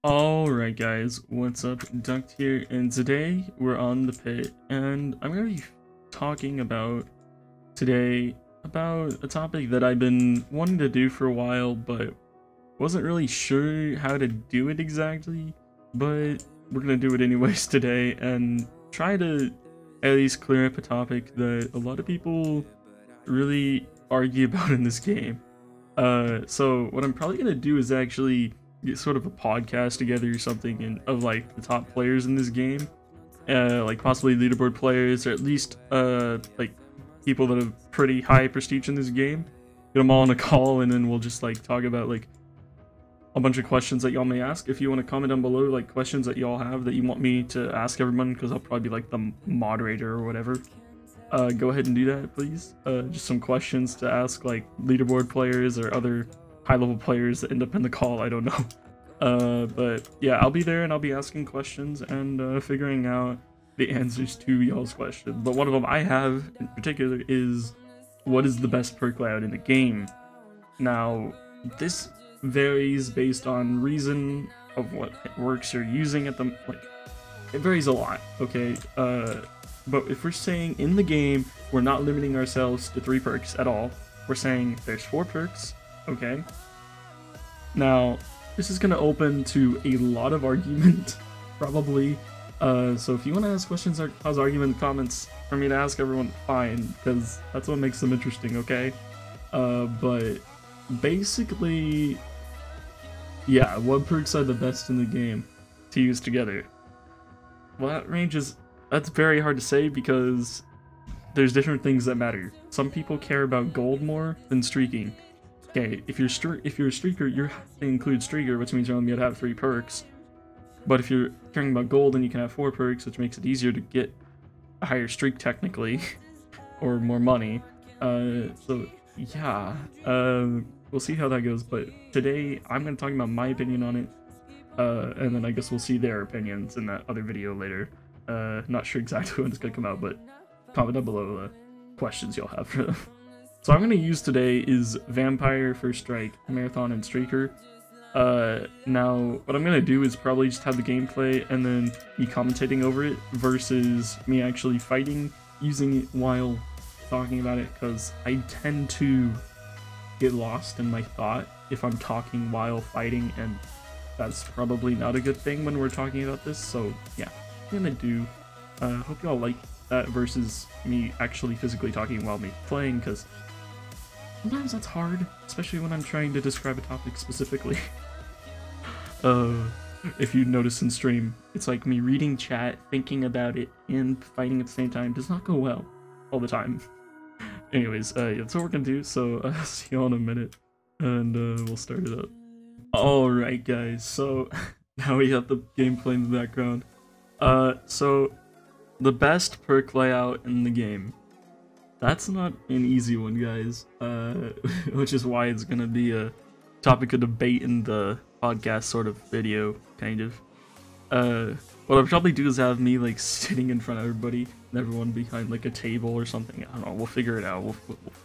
Alright guys, what's up? Duct here, and today we're on the pit, and I'm going to be talking about today about a topic that I've been wanting to do for a while, but wasn't really sure how to do it exactly, but we're going to do it anyways today, and try to at least clear up a topic that a lot of people really argue about in this game. So what I'm probably going to do is actually get sort of a podcast together or something of like the top players in this game, like possibly leaderboard players, or at least like people that have pretty high prestige in this game. Get them all on a call, and then we'll just like talk about like a bunch of questions that y'all may ask. If you want to comment down below like questions that y'all have that you want me to ask everyone, because I'll probably be like the moderator or whatever. Go ahead and do that, please. Just some questions to ask like leaderboard players or other high-level players that end up in the call, I don't know. But yeah, I'll be there and I'll be asking questions and figuring out the answers to y'all's questions. But one of them I have in particular is, what is the best perk layout in the game? Now, this varies based on reason of what works you're using at the, like, it varies a lot, okay? But if we're saying in the game, we're not limiting ourselves to 3 perks at all. We're saying there's 4 perks. Okay. Now, this is going to open to a lot of argument, probably. So if you want to ask questions or cause argument in the comments for me to ask everyone, fine, because that's what makes them interesting, okay? But basically, yeah, what perks are the best in the game to use together? Well, that's very hard to say because there's different things that matter. Some people care about gold more than streaking. Okay, if you're a streaker, you have to include streaker, which means you're only gonna have 3 perks. But if you're caring about gold, then you can have 4 perks, which makes it easier to get a higher streak technically, or more money. So yeah, we'll see how that goes. But today I'm gonna talk about my opinion on it, and then I guess we'll see their opinions in that other video later. Not sure exactly when it's gonna come out, but comment down below questions you'll have for them. So I'm going to use today is Vampire, First Strike, Marathon, and Streaker. Now, what I'm going to do is probably just have the gameplay and then me commentating over it versus me actually fighting, using it while talking about it, because I tend to get lost in my thought if I'm talking while fighting, and that's probably not a good thing when we're talking about this. So yeah, I'm going to do, hope y'all like that versus me actually physically talking while me playing, because sometimes that's hard, especially when I'm trying to describe a topic specifically. If you notice in stream, it's like me reading chat, thinking about it, and fighting at the same time does not go well all the time. Anyways, yeah, that's what we're gonna do, so see you all in a minute, and we'll start it up. Alright guys, so now we have the gameplay in the background. So the best perk layout in the game. That's not an easy one, guys, which is why it's gonna be a topic of debate in the podcast sort of video, kind of. What I'll probably do is have me like sitting in front of everybody and everyone behind like a table or something. I don't know, we'll figure it out, we'll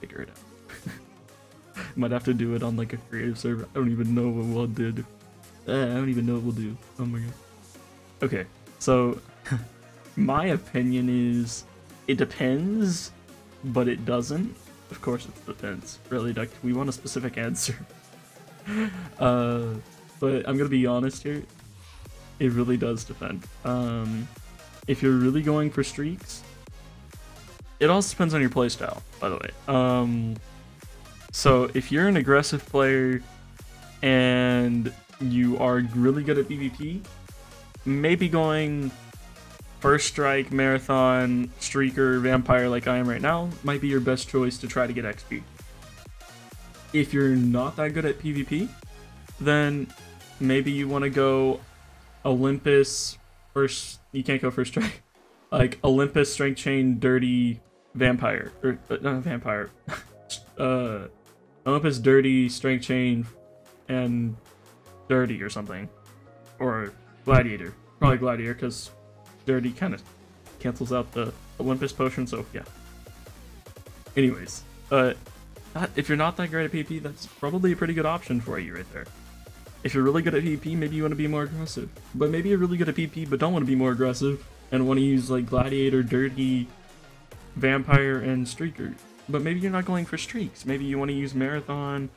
figure it out. Might have to do it on like a creative server. I don't even know what we'll do. I don't even know what we'll do. Oh my god. Okay, so my opinion is it depends, but it doesn't. Of course it depends. Really, Duck, we want a specific answer. But I'm gonna be honest here. It really does depend. If you're really going for streaks, it also depends on your playstyle, by the way. So if you're an aggressive player and you are really good at PvP, maybe going First Strike, Marathon, Streaker, Vampire like I am right now might be your best choice to try to get XP. If you're not that good at PvP, then maybe you want to go Olympus, you can't go First Strike, like Olympus, Strength Chain, Dirty, Vampire, or not Vampire, Olympus, Dirty, Strength Chain, and Dirty or something, or Gladiator, probably Gladiator, because Dirty kind of cancels out the Olympus potion, so yeah. Anyways, if you're not that great at PvP, that's probably a pretty good option for you right there. If you're really good at PP, maybe you want to be more aggressive. But maybe you're really good at PP but don't want to be more aggressive and want to use like Gladiator, Dirty, Vampire, and Streaker. But maybe you're not going for streaks. Maybe you want to use Marathon,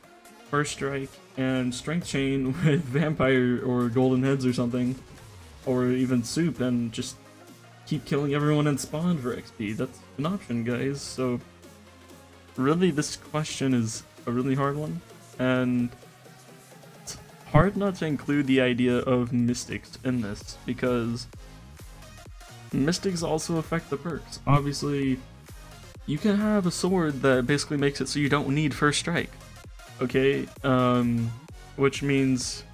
First Strike, and Strength Chain with Vampire or Golden Heads or something. Or even Soup and just keep killing everyone in spawn for XP. That's an option, guys. So really this question is a really hard one. And it's hard not to include the idea of mystics in this because mystics also affect the perks. Obviously, you can have a sword that basically makes it so you don't need First Strike, okay? Which means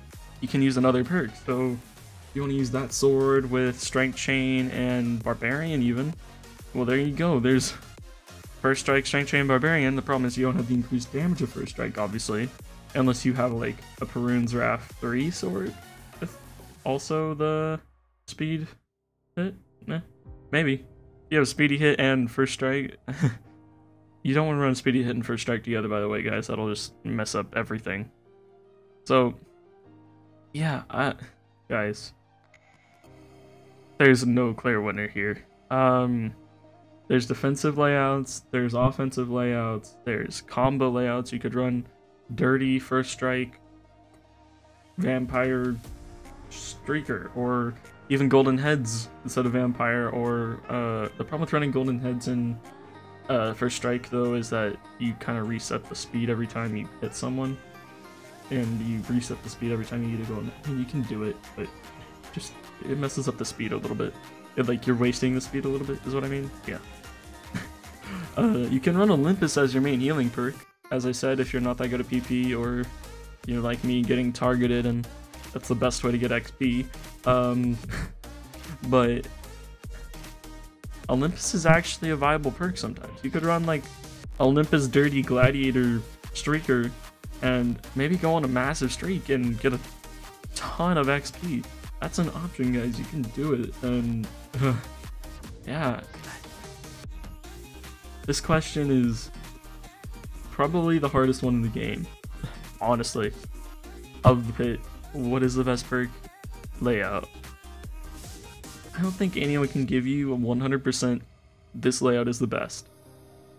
you can use another perk. So if you want to use that sword with Strength Chain and Barbarian even, well there you go. There's First Strike, Strength Chain, Barbarian. The problem is you don't have the increased damage of First Strike, obviously, unless you have like a Perun's Wrath 3 sword with also the speed hit. Maybe. You have a speedy hit and First Strike. You don't want to run speedy hit and First Strike together, by the way, guys. That'll just mess up everything. So, yeah, guys, there's no clear winner here. There's defensive layouts, there's offensive layouts, there's combo layouts. You could run Dirty, First Strike, Vampire, Streaker, or even Golden Heads instead of Vampire. Or the problem with running Golden Heads in First Strike though is that you kind of reset the speed every time you hit someone, and you reset the speed every time you get a Golden Head. You can do it, but just it messes up the speed a little bit. Like you're wasting the speed a little bit is what I mean. Yeah. You can run Olympus as your main healing perk, as I said, if you're not that good at PP or you're like me getting targeted and that's the best way to get XP. But Olympus is actually a viable perk sometimes. You could run like Olympus Dirty Gladiator Streaker and maybe go on a massive streak and get a ton of XP. That's an option, guys. You can do it. And yeah, this question is probably the hardest one in the game, honestly. Of the pit, what is the best perk layout? I don't think anyone can give you a 100% this layout is the best.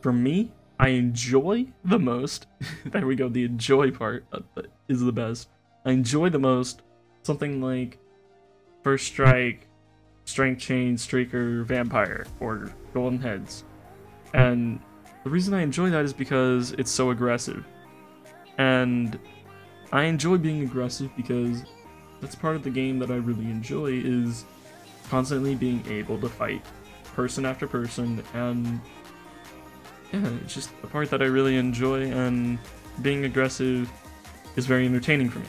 For me, I enjoy the most. There we go, the enjoy part is the best. I enjoy the most something like First Strike, Strength Chain, Streaker, Vampire, or Golden Heads. And the reason I enjoy that is because it's so aggressive. And I enjoy being aggressive because that's part of the game that I really enjoy, is constantly being able to fight person after person. And yeah, it's just a part that I really enjoy, and being aggressive is very entertaining for me.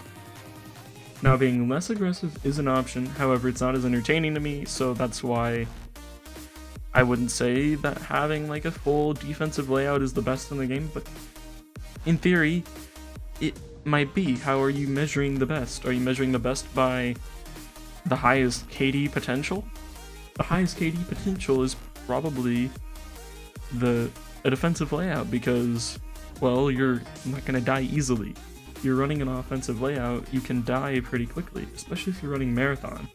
Now, being less aggressive is an option, however, it's not as entertaining to me, so that's why I wouldn't say that having like a full defensive layout is the best in the game, but in theory, it might be. How are you measuring the best? Are you measuring the best by the highest KD potential? The highest KD potential is probably a defensive layout because, well, you're not going to die easily. You're running an offensive layout, you can die pretty quickly, especially if you're running Marathon.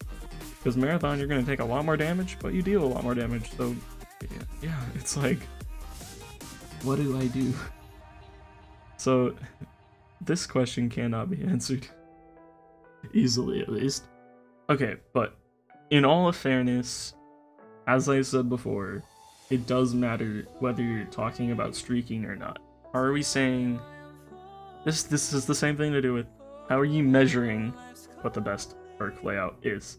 Because Marathon, you're going to take a lot more damage, but you deal a lot more damage, so yeah, it's like, what do I do? So, this question cannot be answered. Easily, at least. Okay, but in all of fairness, as I said before, it does matter whether you're talking about streaking or not. Are we saying... This is the same thing to do with how are you measuring what the best perk layout is.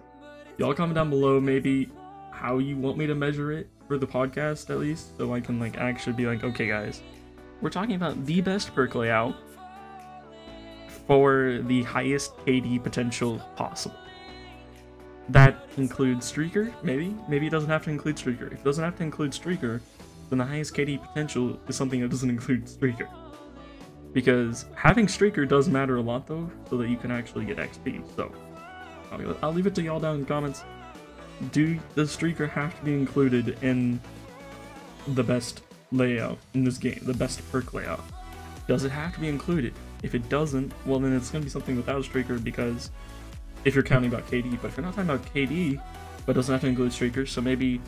Y'all comment down below maybe how you want me to measure it for the podcast at least, so I can like actually be like, okay guys, we're talking about the best perk layout for the highest KD potential possible. That includes Streaker, maybe it doesn't have to include Streaker. If it doesn't have to include Streaker, then the highest KD potential is something that doesn't include Streaker. Because having Streaker does matter a lot though, so that you can actually get XP. So I'll leave it to y'all down in the comments. Do the Streaker have to be included in the best layout in this game, the best perk layout? Does it have to be included? If it doesn't, well then it's going to be something without streaker, because if you're counting about KD, but if you're not talking about KD, but doesn't have to include streakers, so maybe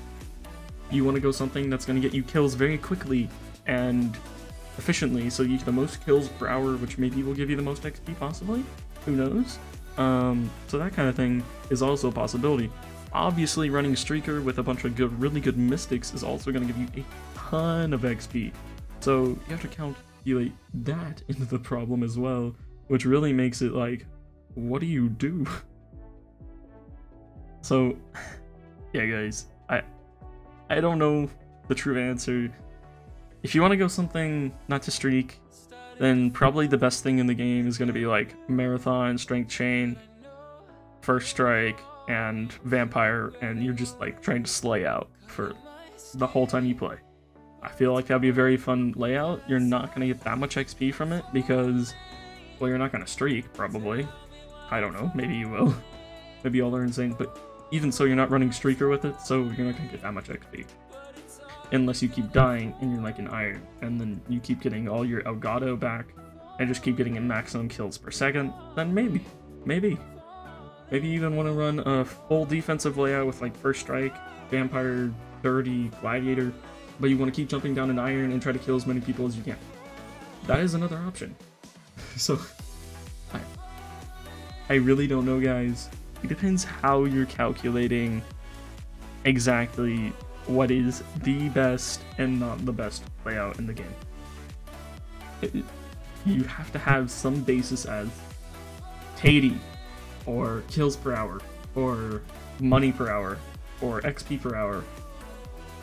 you want to go something that's going to get you kills very quickly and efficiently, so you get the most kills per hour, which maybe will give you the most XP possibly, who knows? So that kind of thing is also a possibility. Obviously running streaker with a bunch of really good mystics is also going to give you a ton of XP, so you have to calculate that into the problem as well, which really makes it like, what do you do? So yeah guys, I don't know the true answer. If you want to go something not to streak, then probably the best thing in the game is going to be like Marathon, Strength Chain, First Strike, and Vampire, and you're just like trying to slay out for the whole time you play. I feel like that'd be a very fun layout. You're not going to get that much XP from it because, well, you're not going to streak, probably. I don't know, maybe you will. Maybe y'all are insane, but even so, you're not running streaker with it, so you're not going to get that much XP. Unless you keep dying and you're like an iron, and then you keep getting all your Elgato back and just keep getting a maximum kills per second, then maybe you even want to run a full defensive layout with like First Strike, Vampire, Dirty, Gladiator, but you want to keep jumping down an iron and try to kill as many people as you can. That is another option. So I really don't know, guys. It depends how you're calculating exactly what is the best and not the best layout in the game. You have to have some basis as KD, or kills per hour, or money per hour, or XP per hour.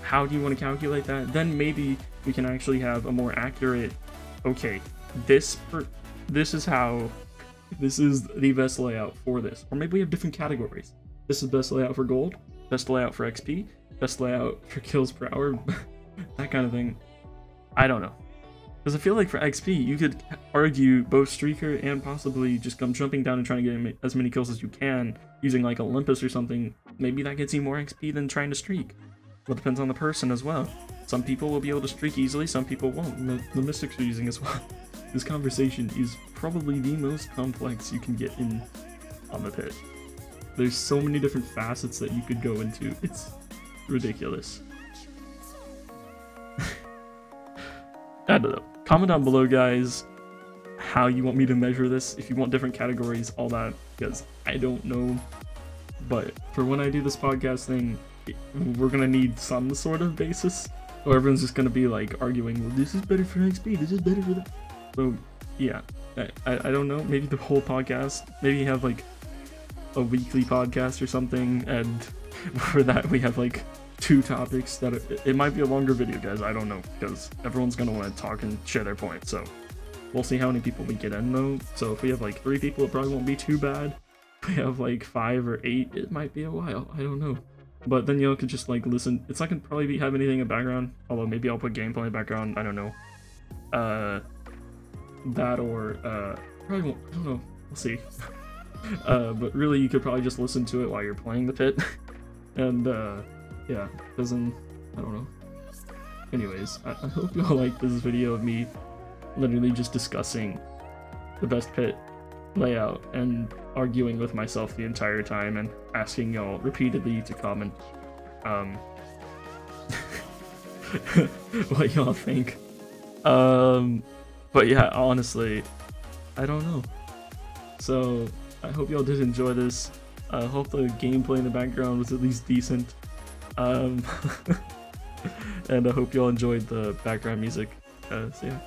How do you want to calculate that? Then maybe we can actually have a more accurate, okay, this is the best layout for this. Or maybe we have different categories. This is best layout for gold, best layout for XP, best layout for kills per hour, that kind of thing. I don't know. Because I feel like for XP, you could argue both streaker and possibly just come jumping down and trying to get as many kills as you can using like Olympus or something. Maybe that gets you more XP than trying to streak. Well, it depends on the person as well. Some people will be able to streak easily, some people won't. The mystics are using as well. This conversation is probably the most complex you can get in on the pit. There's so many different facets that you could go into. It's ridiculous. I don't know. Comment down below, guys, how you want me to measure this, if you want different categories, all that, because I don't know. But for when I do this podcast thing, we're gonna need some sort of basis, or everyone's just gonna be like arguing, well, this is better for XP, this is better for that. So yeah, I don't know, maybe the whole podcast, maybe have like a weekly podcast or something, and for that we have like 2 topics that it might be a longer video, guys. I don't know, because everyone's gonna want to talk and share their points, so we'll see how many people we get in though. So if we have like 3 people, it probably won't be too bad. If we have like 5 or 8, it might be a while, I don't know. But then y'all could just like listen. It's not gonna probably have anything in the background, although maybe I'll put gameplay in the background, I don't know. That or probably won't, I don't know, we'll see. But really you could probably just listen to it while you're playing the pit. And yeah, doesn't, I don't know. Anyways, I hope y'all like this video of me literally just discussing the best pit layout and arguing with myself the entire time and asking y'all repeatedly to comment what y'all think. But yeah, honestly, I don't know. So I hope y'all did enjoy this. I hope the gameplay in the background was at least decent. And I hope y'all enjoyed the background music. So yeah.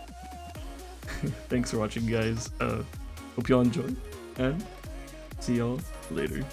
Thanks for watching, guys. Hope y'all enjoyed, and see y'all later.